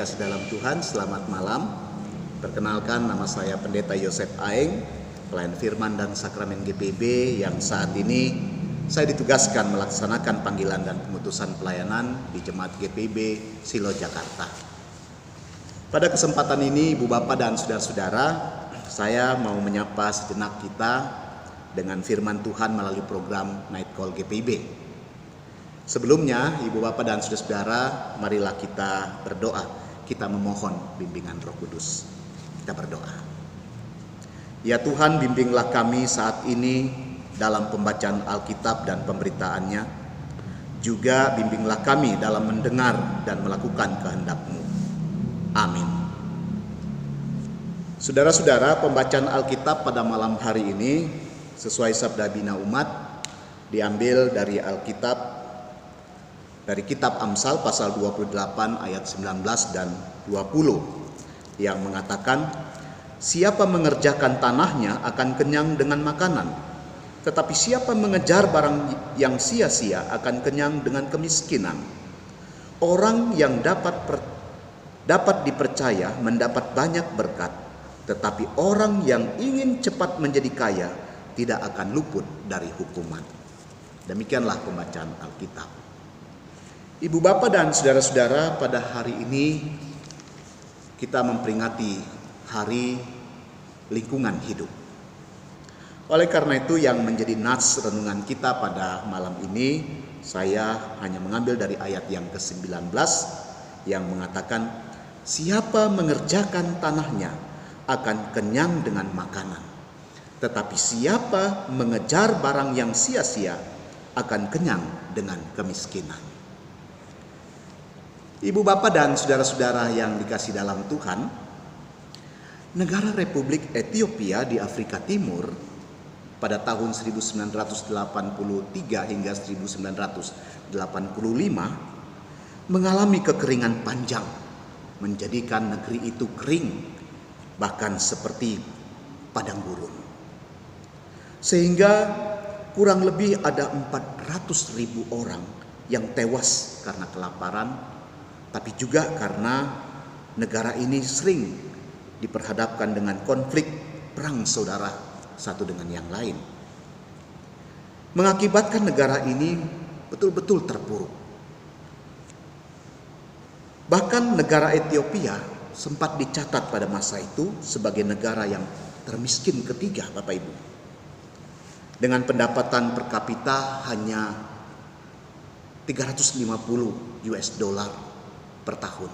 dikasih dalam Tuhan, selamat malam. Perkenalkan, nama saya Pendeta Yosef Aeng, pelayan firman dan sakramen GPIB yang saat ini saya ditugaskan melaksanakan panggilan dan pemutusan pelayanan di Jemaat GPIB Silo Jakarta. Pada kesempatan ini, Ibu Bapak dan Saudara-saudara, saya mau menyapa sejenak kita dengan firman Tuhan melalui program Night Call GPIB. Sebelumnya, Ibu Bapak dan Saudara-saudara, marilah kita berdoa. Kita memohon bimbingan Roh Kudus. Kita berdoa. Ya Tuhan, bimbinglah kami saat ini dalam pembacaan Alkitab dan pemberitaannya. Juga bimbinglah kami dalam mendengar dan melakukan kehendak-Mu. Amin. Saudara-saudara, pembacaan Alkitab pada malam hari ini sesuai sabda bina umat diambil dari Alkitab, dari kitab Amsal pasal 28 ayat 19 dan 20 yang mengatakan, siapa mengerjakan tanahnya akan kenyang dengan makanan, tetapi siapa mengejar barang yang sia-sia akan kenyang dengan kemiskinan. Orang yang dapat dipercaya mendapat banyak berkat, tetapi orang yang ingin cepat menjadi kaya tidak akan luput dari hukuman. Demikianlah pembacaan Alkitab. Ibu Bapak dan Saudara-saudara, pada hari ini kita memperingati Hari Lingkungan Hidup. Oleh karena itu, yang menjadi nats renungan kita pada malam ini, saya hanya mengambil dari ayat yang ke-19 yang mengatakan, siapa mengerjakan tanahnya akan kenyang dengan makanan, tetapi siapa mengejar barang yang sia-sia akan kenyang dengan kemiskinan. Ibu Bapak dan Saudara-saudara yang dikasih dalam Tuhan, negara Republik Ethiopia di Afrika Timur pada tahun 1983 hingga 1985 mengalami kekeringan panjang, menjadikan negeri itu kering, bahkan seperti padang gurun. Sehingga kurang lebih ada 400.000 orang yang tewas karena kelaparan, tapi juga karena negara ini sering diperhadapkan dengan konflik perang saudara satu dengan yang lain. Mengakibatkan negara ini betul-betul terpuruk. Bahkan negara Ethiopia sempat dicatat pada masa itu sebagai negara yang termiskin ketiga, Bapak Ibu. Dengan pendapatan per kapita hanya 350 US dollar per tahun.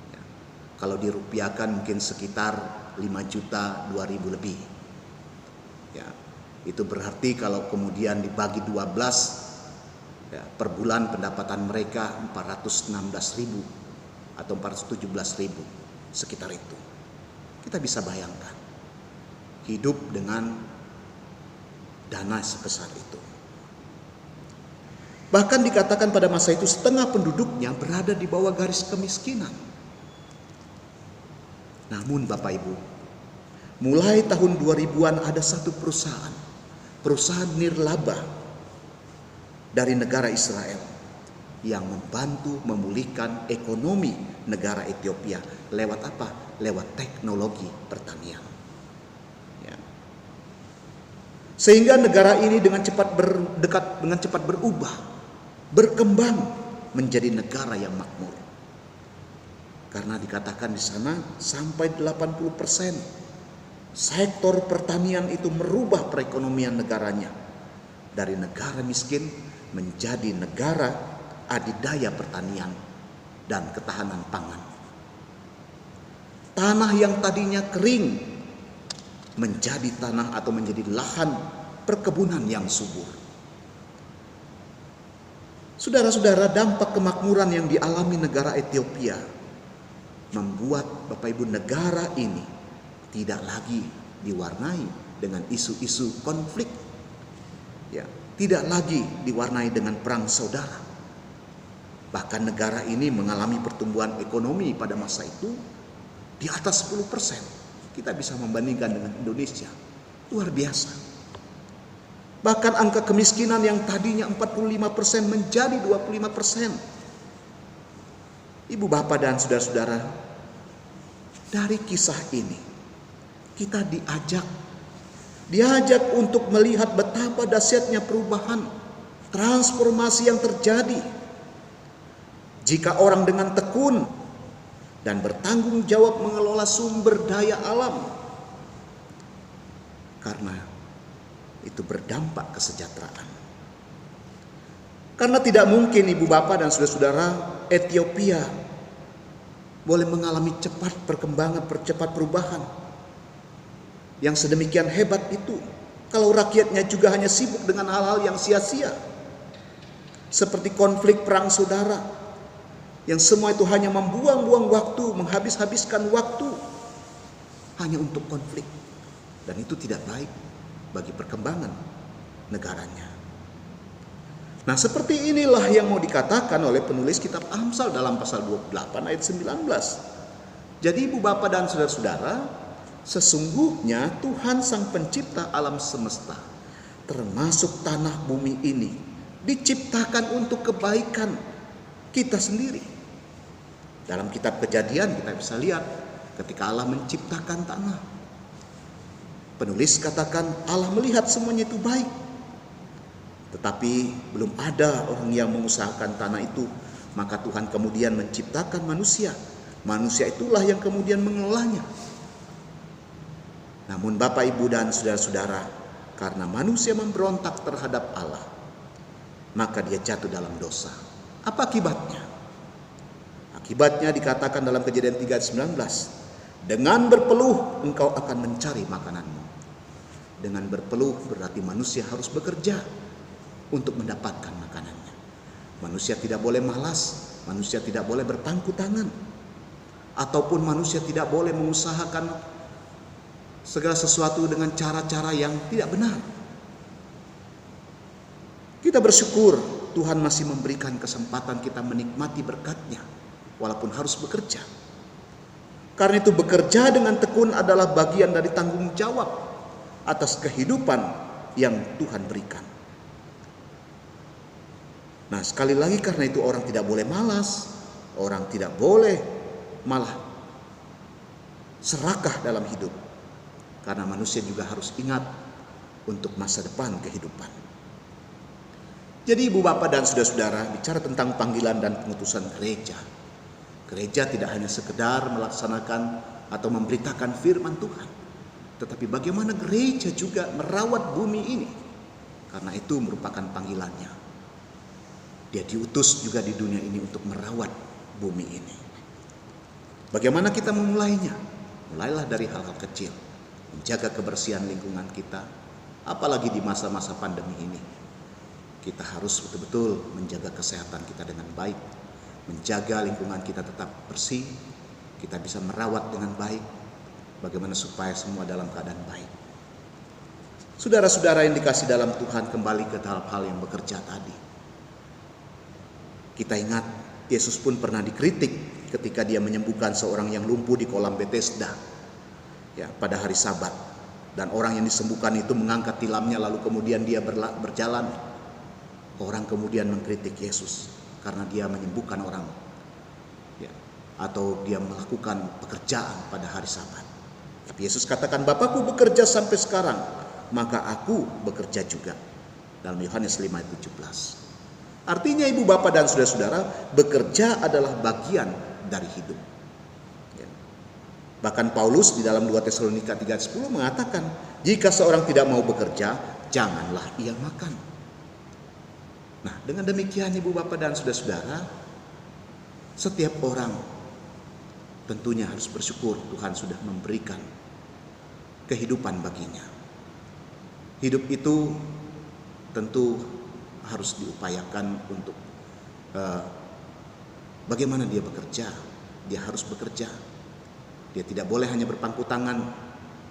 Ya, kalau dirupiahkan mungkin sekitar 5.200.000 lebih. Ya, itu berarti kalau kemudian dibagi 12, ya, per bulan pendapatan mereka 416.000 atau 417.000, sekitar itu. Kita bisa bayangkan hidup dengan dana sebesar itu. Bahkan dikatakan pada masa itu setengah penduduknya berada di bawah garis kemiskinan. Namun Bapak Ibu, mulai tahun 2000-an ada satu perusahaan nirlaba dari negara Israel yang membantu memulihkan ekonomi negara Ethiopia. Lewat apa? Lewat teknologi pertanian. Ya. Sehingga negara ini dengan cepat berubah, berkembang menjadi negara yang makmur. Karena dikatakan di sana sampai 80% sektor pertanian itu merubah perekonomian negaranya dari negara miskin menjadi negara adidaya pertanian dan ketahanan pangan. Tanah yang tadinya kering menjadi tanah atau menjadi lahan perkebunan yang subur. Saudara-saudara, dampak kemakmuran yang dialami negara Ethiopia membuat Bapak Ibu negara ini tidak lagi diwarnai dengan isu-isu konflik. Ya, tidak lagi diwarnai dengan perang saudara. Bahkan negara ini mengalami pertumbuhan ekonomi pada masa itu di atas 10%. Kita bisa membandingkan dengan Indonesia. Luar biasa. Bahkan angka kemiskinan yang tadinya 45% menjadi 25%. Ibu bapak dan saudara-saudara, dari kisah ini kita diajak untuk melihat betapa dahsyatnya perubahan, transformasi yang terjadi jika orang dengan tekun dan bertanggung jawab mengelola sumber daya alam, karena itu berdampak kesejahteraan. Karena tidak mungkin ibu bapak dan saudara-saudara, Ethiopia boleh mengalami cepat perubahan yang sedemikian hebat itu kalau rakyatnya juga hanya sibuk dengan hal-hal yang sia-sia, seperti konflik perang saudara, yang semua itu hanya membuang-buang waktu, menghabis-habiskan waktu hanya untuk konflik, dan itu tidak baik bagi perkembangan negaranya. Nah, seperti inilah yang mau dikatakan oleh penulis kitab Amsal dalam pasal 28 ayat 19. Jadi ibu bapak dan saudara-saudara, sesungguhnya Tuhan sang pencipta alam semesta, termasuk tanah bumi ini, diciptakan untuk kebaikan kita sendiri. Dalam kitab Kejadian kita bisa lihat ketika Allah menciptakan tanah, penulis katakan Allah melihat semuanya itu baik. Tetapi belum ada orang yang mengusahakan tanah itu, maka Tuhan kemudian menciptakan manusia. Manusia itulah yang kemudian mengelolanya. Namun Bapak, Ibu, dan saudara-saudara, karena manusia memberontak terhadap Allah, maka dia jatuh dalam dosa. Apa akibatnya? Akibatnya dikatakan dalam Kejadian 3:19, dengan berpeluh engkau akan mencari makananmu. Dengan berpeluh berarti manusia harus bekerja untuk mendapatkan makanannya. Manusia tidak boleh malas, manusia tidak boleh berpangku tangan, ataupun manusia tidak boleh mengusahakan segala sesuatu dengan cara-cara yang tidak benar. Kita bersyukur Tuhan masih memberikan kesempatan kita menikmati berkat-Nya walaupun harus bekerja. Karena itu bekerja dengan tekun adalah bagian dari tanggung jawab atas kehidupan yang Tuhan berikan. Nah, sekali lagi karena itu orang tidak boleh malas, orang tidak boleh malah serakah dalam hidup. Karena manusia juga harus ingat untuk masa depan kehidupan. Jadi ibu bapak dan saudara-saudara, bicara tentang panggilan dan pengutusan gereja. Gereja tidak hanya sekedar melaksanakan atau memberitakan firman Tuhan, tetapi bagaimana gereja juga merawat bumi ini. Karena itu merupakan panggilannya. Dia diutus juga di dunia ini untuk merawat bumi ini. Bagaimana kita memulainya? Mulailah dari hal-hal kecil. Menjaga kebersihan lingkungan kita. Apalagi di masa-masa pandemi ini. Kita harus betul-betul menjaga kesehatan kita dengan baik. Menjaga lingkungan kita tetap bersih. Kita bisa merawat dengan baik. Bagaimana supaya semua dalam keadaan baik. Saudara-saudara yang dikasih dalam Tuhan, kembali ke hal-hal yang bekerja tadi. Kita ingat Yesus pun pernah dikritik ketika dia menyembuhkan seorang yang lumpuh di kolam Bethesda ya, pada hari Sabat. Dan orang yang disembuhkan itu mengangkat tilamnya lalu kemudian dia berjalan. Orang kemudian mengkritik Yesus karena dia menyembuhkan orang ya, atau dia melakukan pekerjaan pada hari Sabat. Tapi Yesus katakan, Bapakku bekerja sampai sekarang, maka aku bekerja juga. Dalam Yohanes 5:17. Artinya ibu bapak dan saudara-saudara, bekerja adalah bagian dari hidup. Ya. Bahkan Paulus di dalam 2 Tesalonika 3:10 mengatakan, jika seorang tidak mau bekerja, janganlah ia makan. Nah, dengan demikian ibu bapak dan saudara-saudara, setiap orang tentunya harus bersyukur Tuhan sudah memberikan kehidupan baginya. Hidup itu tentu harus diupayakan untuk bagaimana dia bekerja. Dia harus bekerja. Dia tidak boleh hanya berpangku tangan.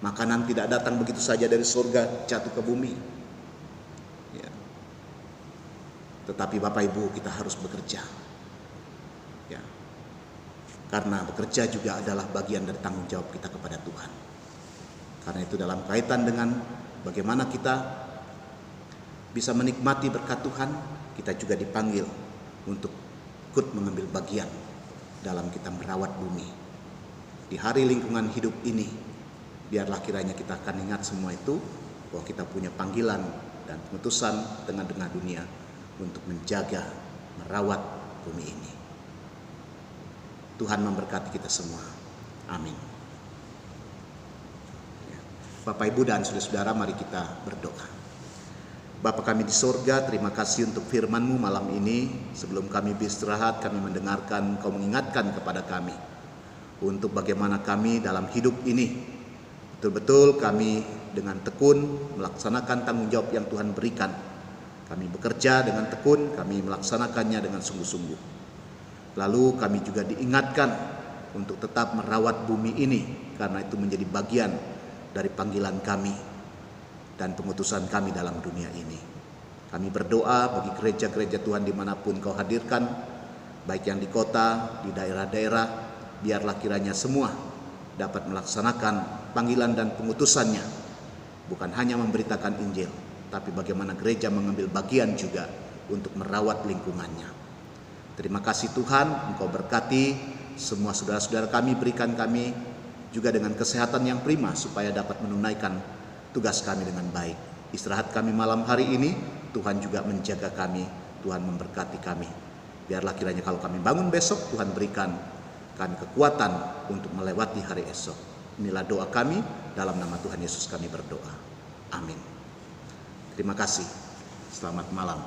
Makanan tidak datang begitu saja dari surga jatuh ke bumi. Ya. Tetapi Bapak Ibu, kita harus bekerja. Ya. Karena bekerja juga adalah bagian dari tanggung jawab kita kepada Tuhan. Karena itu dalam kaitan dengan bagaimana kita bisa menikmati berkat Tuhan, kita juga dipanggil untuk ikut mengambil bagian dalam kita merawat bumi. Di hari lingkungan hidup ini, biarlah kiranya kita akan ingat semua itu, bahwa kita punya panggilan dan pengutusan tengah-tengah dunia untuk menjaga, merawat bumi ini. Tuhan memberkati kita semua. Amin. Bapak, Ibu, dan saudara-saudara, mari kita berdoa. Bapa kami di sorga, terima kasih untuk firman-Mu malam ini. Sebelum kami beristirahat, kami mendengarkan Kau mengingatkan kepada kami untuk bagaimana kami dalam hidup ini betul-betul kami dengan tekun melaksanakan tanggung jawab yang Tuhan berikan. Kami bekerja dengan tekun, kami melaksanakannya dengan sungguh-sungguh. Lalu kami juga diingatkan untuk tetap merawat bumi ini, karena itu menjadi bagian dari panggilan kami dan pengutusan kami dalam dunia ini. Kami berdoa bagi gereja-gereja Tuhan dimanapun Kau hadirkan, baik yang di kota, di daerah-daerah, biarlah kiranya semua dapat melaksanakan panggilan dan pengutusannya, bukan hanya memberitakan Injil, tapi bagaimana gereja mengambil bagian juga untuk merawat lingkungannya. Terima kasih Tuhan, Engkau berkati semua saudara-saudara kami, berikan kami juga dengan kesehatan yang prima supaya dapat menunaikan tugas kami dengan baik. Istirahat kami malam hari ini, Tuhan juga menjaga kami, Tuhan memberkati kami. Biarlah kiranya kalau kami bangun besok, Tuhan berikan kami kekuatan untuk melewati hari esok. Inilah doa kami, dalam nama Tuhan Yesus kami berdoa. Amin. Terima kasih. Selamat malam.